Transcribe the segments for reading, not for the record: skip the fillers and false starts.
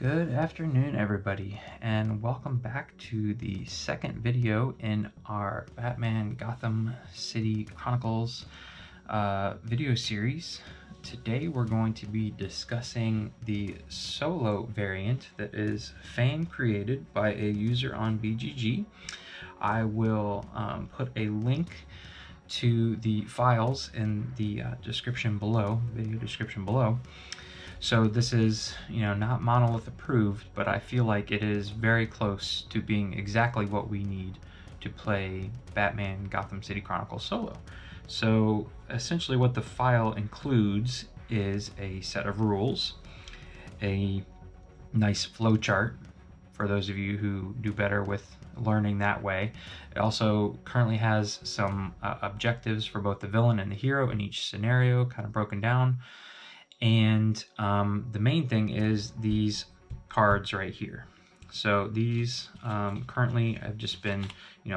Good afternoon, everybody, and welcome back to the second video in our Batman Gotham City Chronicles video series. Today we're going to be discussing the solo variant that is fan created by a user on BGG. I will put a link to the files in the description below, video description below. So this is, not Monolith approved, but I feel like it is very close to being exactly what we need to play Batman Gotham City Chronicles solo. So essentially what the file includes is a set of rules, a nice flowchart for those of you who do better with learning that way. It also currently has some objectives for both the villain and the hero in each scenario, kind of broken down. And the main thing is these cards right here. So these currently have just been,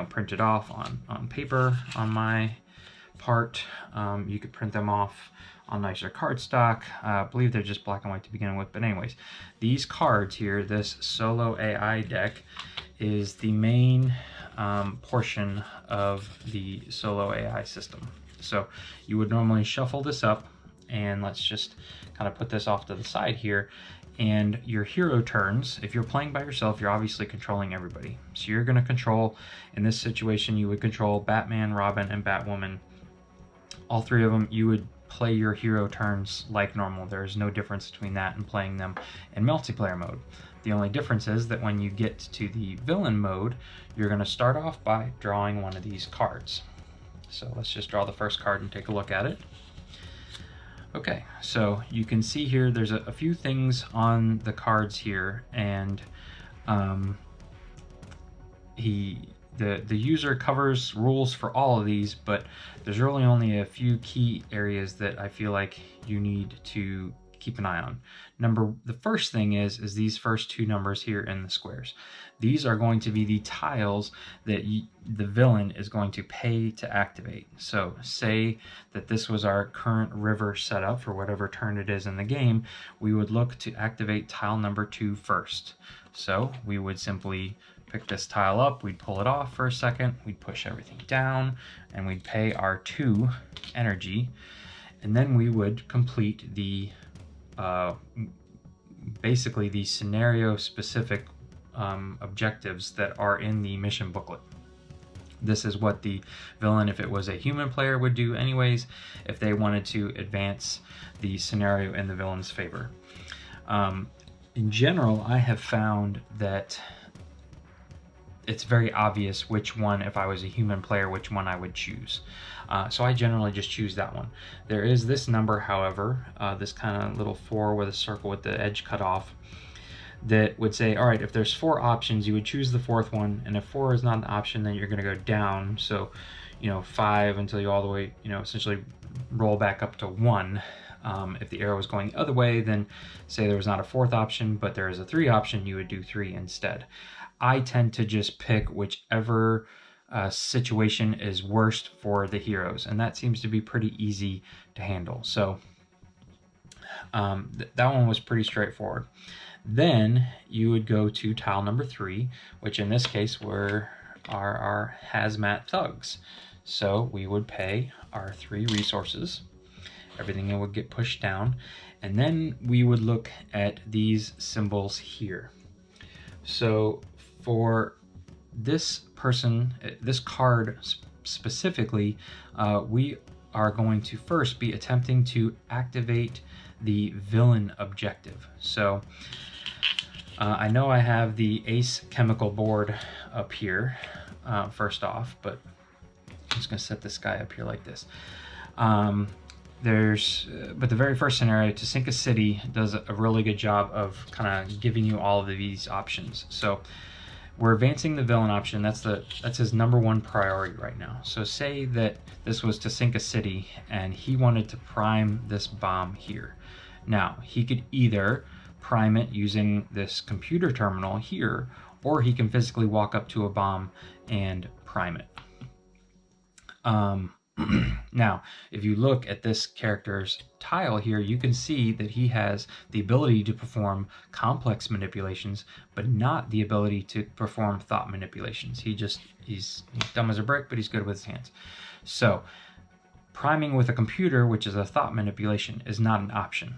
printed off on paper on my part. You could print them off on nicer cardstock. I believe they're just black and white to begin with. But anyways, these cards here, this solo AI deck, is the main portion of the solo AI system. So you would normally shuffle this up, and let's just kind of put this off to the side here. And your hero turns, if you're playing by yourself, you're obviously controlling everybody. So you're going to control, in this situation, you would control Batman, Robin, and Batwoman. All three of them, you would play your hero turns like normal. There's no difference between that and playing them in multiplayer mode. The only difference is that when you get to the villain mode, you're going to start off by drawing one of these cards. So let's just draw the first card and take a look at it. Okay, so you can see here there's a few things on the cards here, and the user covers rules for all of these, but there's really only a few key areas that I feel like you need to keep an eye on. The first thing is these first two numbers here in the squares. These are going to be the tiles that the villain is going to pay to activate. So say that this was our current river setup for whatever turn it is in the game, we would look to activate tile number 2 first. So we would simply pick this tile up, we'd pull it off for a second, we'd push everything down, and we'd pay our 2 energy, and then we would complete the basically the scenario specific objectives that are in the mission booklet. This is what the villain, if it was a human player, would do anyways if they wanted to advance the scenario in the villain's favor. In general, I have found that it's very obvious which one, if I was a human player, which one I would choose. So I generally just choose that one. There is this number, however, this kind of little 4 with a circle with the edge cut off, that would say, all right, if there's 4 options, you would choose the 4th one, and if 4 is not an option, then you're going to go down. So, 5 until you all the way, essentially roll back up to 1. If the arrow was going the other way, then say there was not a 4th option, but there is a 3 option, you would do 3 instead. I tend to just pick whichever situation is worst for the heroes, and that seems to be pretty easy to handle. So that one was pretty straightforward. Then you would go to tile number 3, which in this case are our hazmat thugs. So we would pay our 3 resources, everything would get pushed down, and then we would look at these symbols here. So for this person, this card specifically, we are going to first be attempting to activate the villain objective. So I know I have the Ace chemical board up here first off, but I'm just going to set this guy up here like this. But the very first scenario, To Sink a City, does a really good job of kind of giving you all of these options. So we're advancing the villain option. That's his #1 priority right now. So say that this was To Sink a City and he wanted to prime this bomb here. Now he could either prime it using this computer terminal here, or he can physically walk up to a bomb and prime it. Now, if you look at this character's tile here, you can see that he has the ability to perform complex manipulations, but not the ability to perform thought manipulations. He's dumb as a brick, but he's good with his hands. So priming with a computer, which is a thought manipulation, is not an option.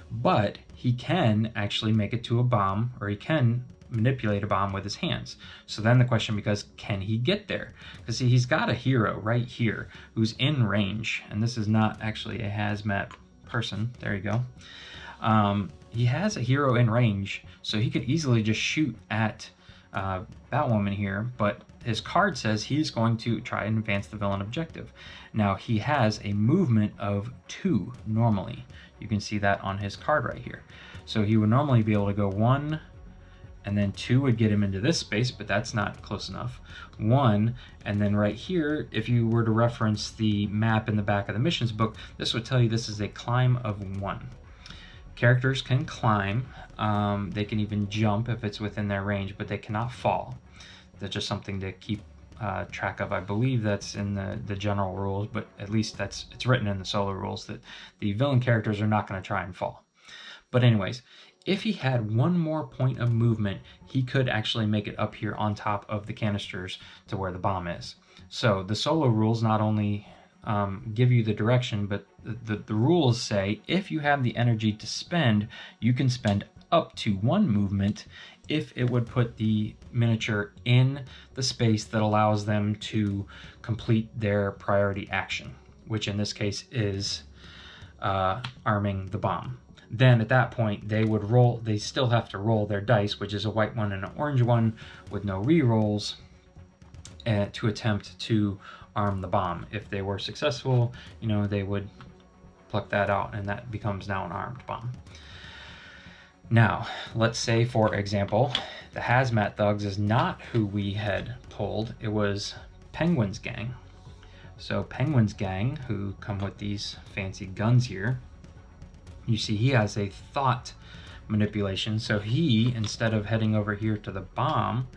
But he can actually make it to a bomb, or he can manipulate a bomb with his hands. So then the question becomes, can he get there? Because see, he's got a hero right here who's in range, and this is not actually a hazmat person. There you go. He has a hero in range, so he could easily just shoot at Batwoman here, but his card says he's going to try and advance the villain objective. Now, he has a movement of 2 normally. You can see that on his card right here. So he would normally be able to go 1, and then 2 would get him into this space, but that's not close enough. 1, and then right here, if you were to reference the map in the back of the missions book, this would tell you this is a climb of 1. Characters can climb, they can even jump if it's within their range, but they cannot fall. That's just something to keep track of. I believe that's in the general rules, but at least it's written in the solo rules that the villain characters are not going to try and fall. But anyways, if he had 1 more point of movement, he could actually make it up here on top of the canisters to where the bomb is. So the solo rules not only give you the direction, but the rules say if you have the energy to spend, you can spend up to 1 movement if it would put the miniature in the space that allows them to complete their priority action, which in this case is arming the bomb. Then at that point they would roll, they still have to roll their dice, which is a white one and an orange one with no re-rolls, to attempt to arm the bomb. If they were successful, you know, they would pluck that out and that becomes now an armed bomb. Now, let's say, for example, the Hazmat Thugs is not who we had pulled. It was Penguin's gang. So Penguin's gang, who come with these fancy guns here, you see he has a thought manipulation. So he, instead of heading over here to the bomb,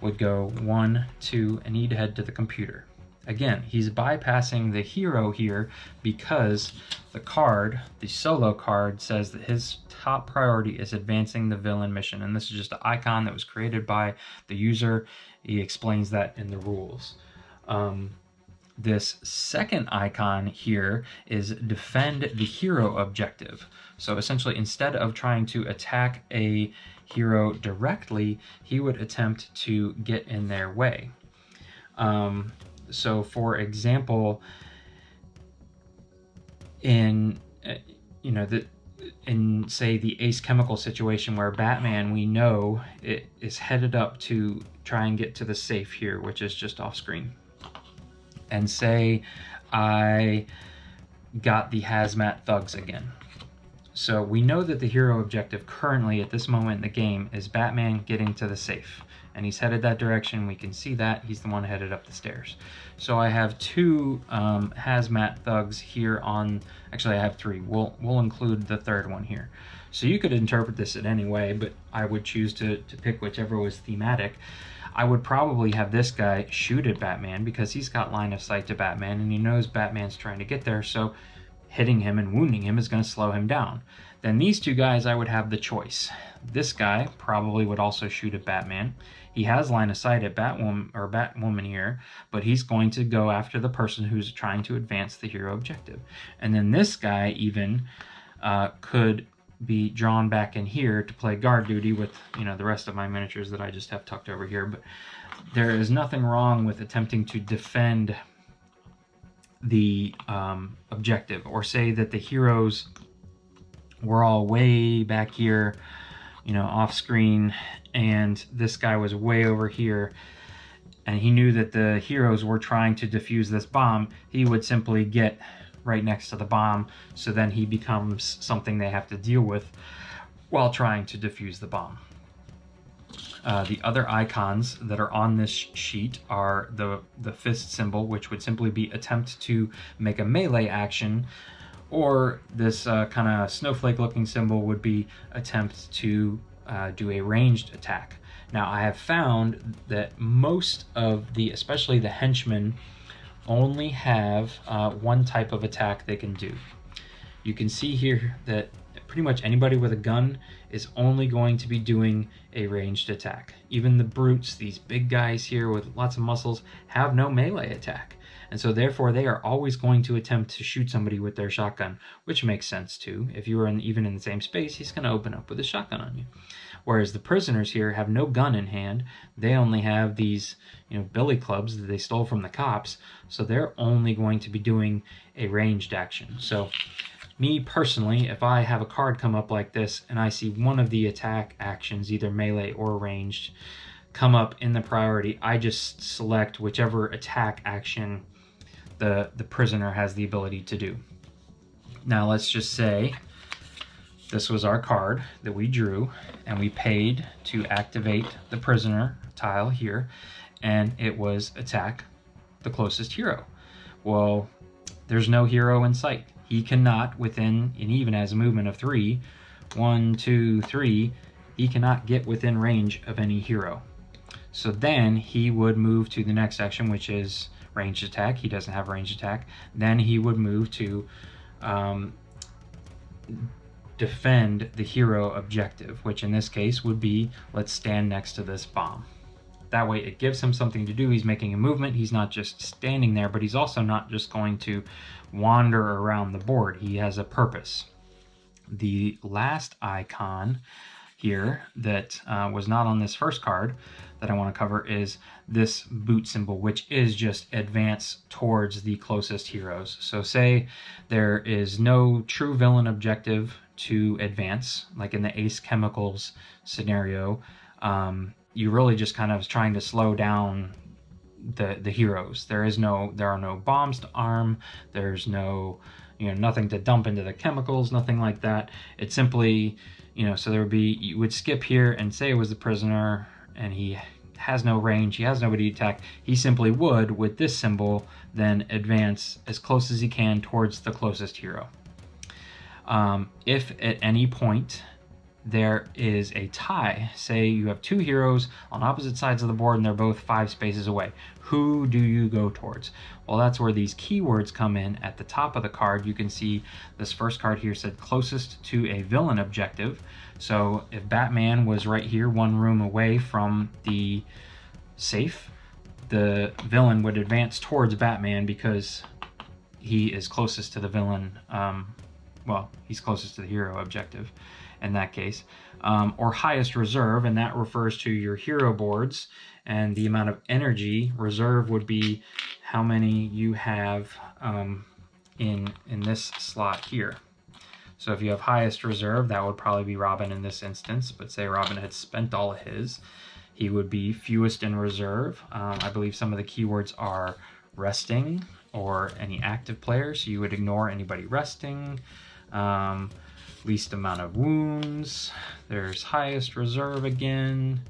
would go 1, 2, and he'd head to the computer. Again, he's bypassing the hero here because the card, the solo card, says that his top priority is advancing the villain mission. And this is just an icon that was created by the user. He explains that in the rules. This second icon here is defend the hero objective. So essentially, instead of trying to attack a hero directly, he would attempt to get in their way. So for example, in say the Ace Chemical situation where Batman, we know it is headed up to try and get to the safe here, which is just off screen. And say I got the Hazmat Thugs again. So we know that the hero objective currently at this moment in the game is Batman getting to the safe. And he's headed that direction. We can see that. He's the one headed up the stairs. So I have 2 Hazmat Thugs here on... Actually, I have 3. We'll include the 3rd one here. So you could interpret this in any way, but I would choose to pick whichever was thematic. I would probably have this guy shoot at Batman because he's got line of sight to Batman and he knows Batman's trying to get there, so hitting him and wounding him is going to slow him down. Then these 2 guys, I would have the choice. This guy probably would also shoot at Batman. He has line of sight at Batwoman here, but he's going to go after the person who's trying to advance the hero objective. And then this guy even could be drawn back in here to play guard duty with, you know, the rest of my miniatures that I just have tucked over here. But there is nothing wrong with attempting to defend the objective, or say that the heroes were all way back here, you know, off screen, and this guy was way over here, and he knew that the heroes were trying to defuse this bomb. He would simply get right next to the bomb, so then he becomes something they have to deal with while trying to defuse the bomb. The other icons that are on this sheet are the fist symbol, which would simply be attempt to make a melee action, or this kind of snowflake looking symbol would be attempt to do a ranged attack. Now I have found that most of the, especially the henchmen, only have one type of attack they can do. You can see here that pretty much anybody with a gun is only going to be doing a ranged attack. Even the brutes, these big guys here with lots of muscles, have no melee attack. And so therefore they are always going to attempt to shoot somebody with their shotgun, which makes sense too. If you were even in the same space, he's going to open up with a shotgun on you. Whereas the prisoners here have no gun in hand. They only have these, billy clubs that they stole from the cops. So they're only going to be doing a ranged action. So me personally, if I have a card come up like this and I see one of the attack actions, either melee or ranged, come up in the priority, I just select whichever attack action the prisoner has the ability to do. Now let's just say this was our card that we drew and we paid to activate the prisoner tile here, and it was attack the closest hero. Well, there's no hero in sight. He cannot, within, and even as a movement of 3, 1, 2, 3, he cannot get within range of any hero. So then he would move to the next action, which is ranged attack. He doesn't have ranged attack. Then he would move to defend the hero objective, which in this case would be, let's stand next to this bomb. That way it gives him something to do. He's making a movement. He's not just standing there, but he's also not just going to wander around the board. He has a purpose. The last icon here that was not on this first card that I want to cover is this boot symbol, which is just advance towards the closest heroes. So say there is no true villain objective to advance, like in the Ace Chemicals scenario, you really just kind of trying to slow down the heroes. There are no bombs to arm. There's no, nothing to dump into the chemicals, nothing like that. It's simply, so there would be, you would skip here and say it was the prisoner and he has no range, he has nobody to attack. He simply would, with this symbol, then advance as close as he can towards the closest hero. If at any point there is a tie, say you have 2 heroes on opposite sides of the board and they're both 5 spaces away, who do you go towards? Well, that's where these keywords come in. At the top of the card, you can see this first card here said closest to a villain objective. So if Batman was right here, 1 room away from the safe, the villain would advance towards Batman because he is closest to the villain. Well, he's closest to the hero objective in that case, or highest reserve, and that refers to your hero boards, and the amount of energy reserve would be how many you have in this slot here. So if you have highest reserve, that would probably be Robin in this instance, but say Robin had spent all of his, he would be fewest in reserve. I believe some of the keywords are resting or any active players, so you would ignore anybody resting. Least amount of wounds, there's highest reserve again,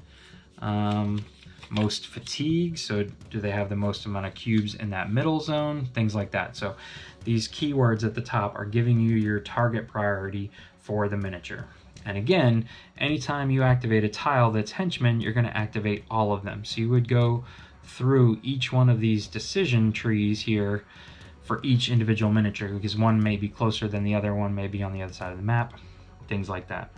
most fatigue, so do they have the most amount of cubes in that middle zone, things like that. So these keywords at the top are giving you your target priority for the miniature. And again, anytime you activate a tile that's henchman, you're going to activate all of them. So you would go through each one of these decision trees here for each individual miniature, because one may be closer than the other, one may be on the other side of the map, things like that.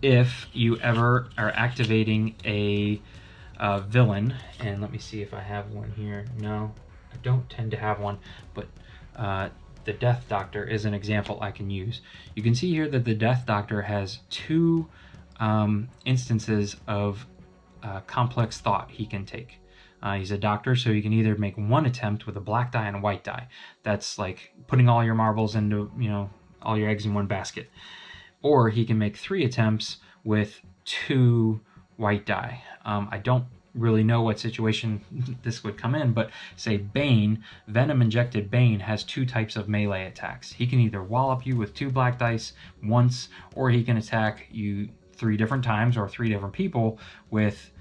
If you ever are activating a villain, and let me see if I have one here. No, I don't tend to have one, but the Death Doctor is an example I can use. You can see here that the Death Doctor has 2 instances of complex thought he can take. He's a doctor, so you can either make 1 attempt with a black die and a white die. That's like putting all your marbles into, all your eggs in one basket. Or he can make 3 attempts with 2 white die. I don't really know what situation this would come in, but say Bane, Venom injected Bane has 2 types of melee attacks. He can either wallop you with 2 black dice once, or he can attack you 3 different times, or 3 different people with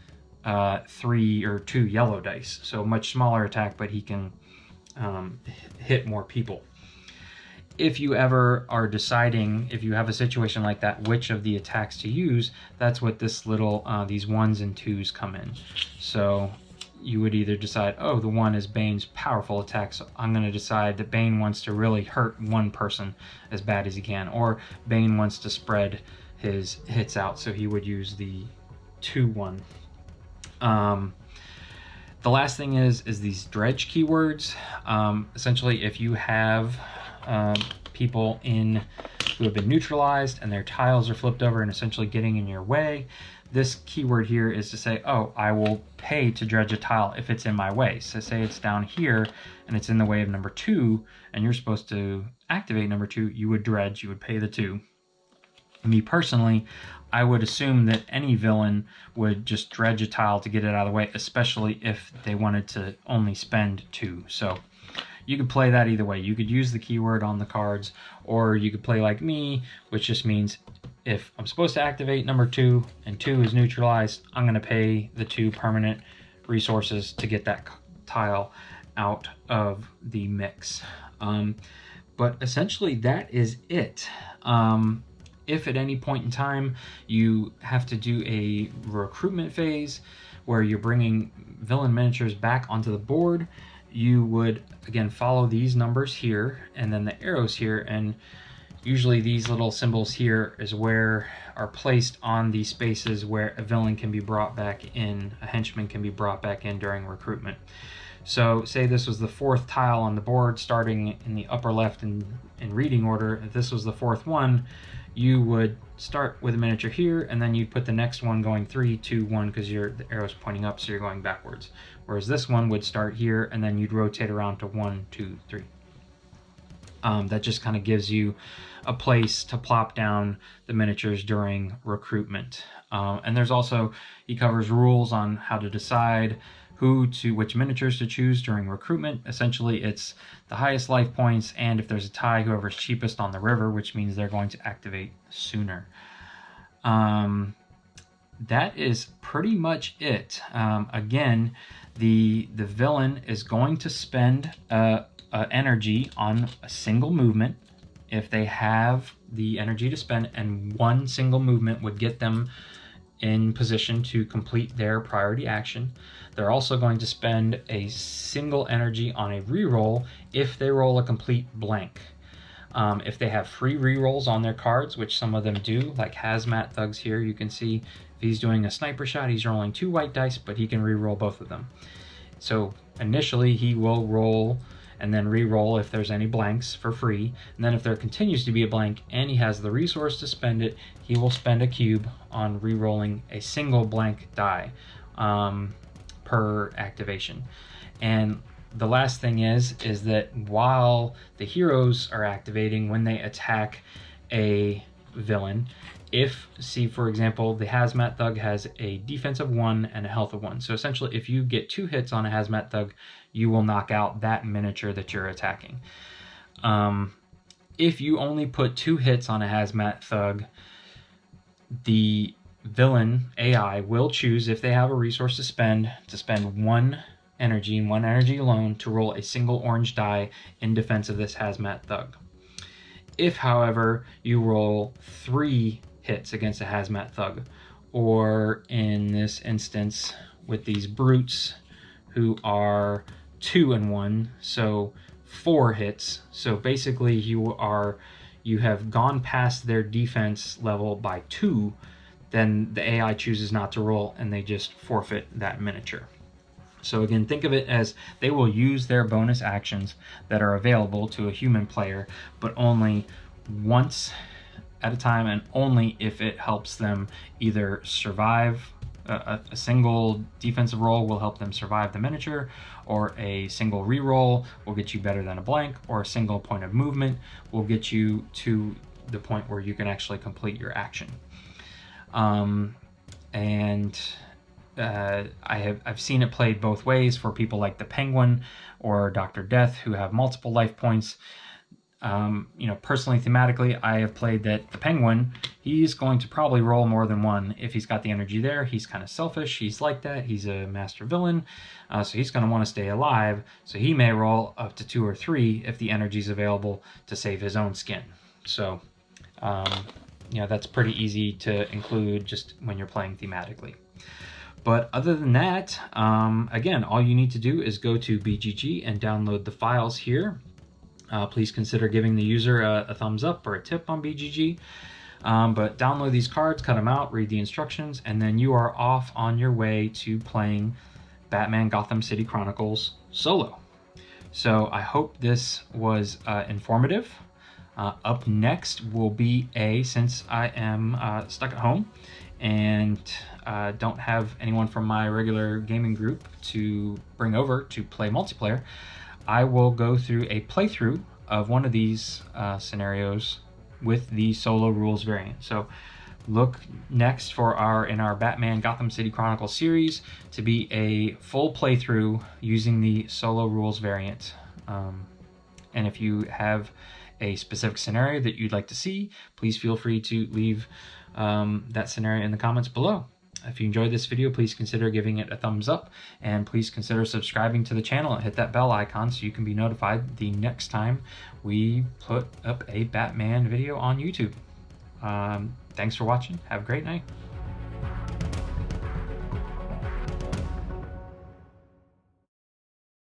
3 or 2 yellow dice. So much smaller attack, but he can hit more people. If you ever are deciding, if you have a situation like that, which of the attacks to use, that's what this little, these 1s and 2s come in. So you would either decide, oh, the one is Bane's powerful attack, so I'm going to decide that Bane wants to really hurt one person as bad as he can, or Bane wants to spread his hits out, so he would use the 2-1. The last thing is these dredge keywords. Essentially, if you have people who have been neutralized and their tiles are flipped over and essentially getting in your way, this keyword here is to say, oh, I will pay to dredge a tile if it's in my way. So say it's down here and it's in the way of number 2, and you're supposed to activate number 2, you would dredge, you would pay the 2. Me personally, I would assume that any villain would just dredge a tile to get it out of the way, especially if they wanted to only spend 2. So you could play that either way. You could use the keyword on the cards, or you could play like me, which just means if I'm supposed to activate number 2 and 2 is neutralized, I'm going to pay the 2 permanent resources to get that tile out of the mix. But essentially that is it. If at any point in time you have to do a recruitment phase where you're bringing villain miniatures back onto the board, you would again follow these numbers here and then the arrows here, and usually these little symbols here is where are placed on the spaces where a villain can be brought back in, a henchman can be brought back in during recruitment. So say this was the 4th tile on the board starting in the upper left in reading order. If this was the 4th one, you would start with a miniature here, and then you'd put the next one going 3, 2, 1, because the arrow's pointing up, so you're going backwards. Whereas this one would start here, and then you'd rotate around to 1, 2, 3. That just kind of gives you a place to plop down the miniatures during recruitment. And there's also, he covers rules on how to decide which miniatures to choose during recruitment. Essentially, it's the highest life points, and if there's a tie, whoever's cheapest on the river, which means they're going to activate sooner. That is pretty much it. Again, the villain is going to spend energy on a single movement if they have the energy to spend, and one single movement would get them in position to complete their priority action. They're also going to spend a single energy on a reroll if they roll a complete blank. If they have free rerolls on their cards, which some of them do, like Hazmat Thugs here, you can see if he's doing a sniper shot, he's rolling 2 white dice, but he can reroll both of them. So initially he will roll and then re-roll if there's any blanks for free. And then if there continues to be a blank and he has the resource to spend it, he will spend a cube on re-rolling a single blank die per activation. And the last thing is that while the heroes are activating, when they attack a villain, for example, the Hazmat Thug has a defense of 1 and a health of 1. So essentially, if you get 2 hits on a Hazmat Thug, you will knock out that miniature that you're attacking. If you only put 2 hits on a Hazmat Thug, the villain AI will choose, if they have a resource to spend 1 energy and 1 energy alone to roll a single orange die in defense of this Hazmat Thug. If, however, you roll 3 hits against a Hazmat Thug, or in this instance with these brutes who are 2 and 1, so 4 hits. So basically you have gone past their defense level by 2, then the AI chooses not to roll and they just forfeit that miniature. So again, think of it as they will use their bonus actions that are available to a human player, but only once at a time, and only if it helps them either survive. A single defensive roll will help them survive the miniature, or a single reroll will get you better than a blank, or a single point of movement will get you to the point where you can actually complete your action. I've seen it played both ways for people like the Penguin or Dr. Death who have multiple life points. Personally, thematically, I have played that the Penguin, he's going to probably roll more than 1 if he's got the energy there. He's kind of selfish. He's like that. He's a master villain. So he's going to want to stay alive. So he may roll up to 2 or 3 if the energy is available to save his own skin. So, that's pretty easy to include just when you're playing thematically. But other than that, again, all you need to do is go to BGG and download the files here. Please consider giving the user a thumbs up or a tip on BGG. But download these cards, cut them out, read the instructions, and then you are off on your way to playing Batman Gotham City Chronicles solo. So I hope this was informative. Up next will be since I am stuck at home and don't have anyone from my regular gaming group to bring over to play multiplayer, I will go through a playthrough of one of these scenarios with the solo rules variant. So look next for in our Batman Gotham City Chronicles series to be a full playthrough using the solo rules variant. And if you have a specific scenario that you'd like to see, please feel free to leave that scenario in the comments below. If you enjoyed this video, please consider giving it a thumbs up, and please consider subscribing to the channel and hit that bell icon so you can be notified the next time we put up a Batman video on YouTube. Thanks for watching. Have a great night.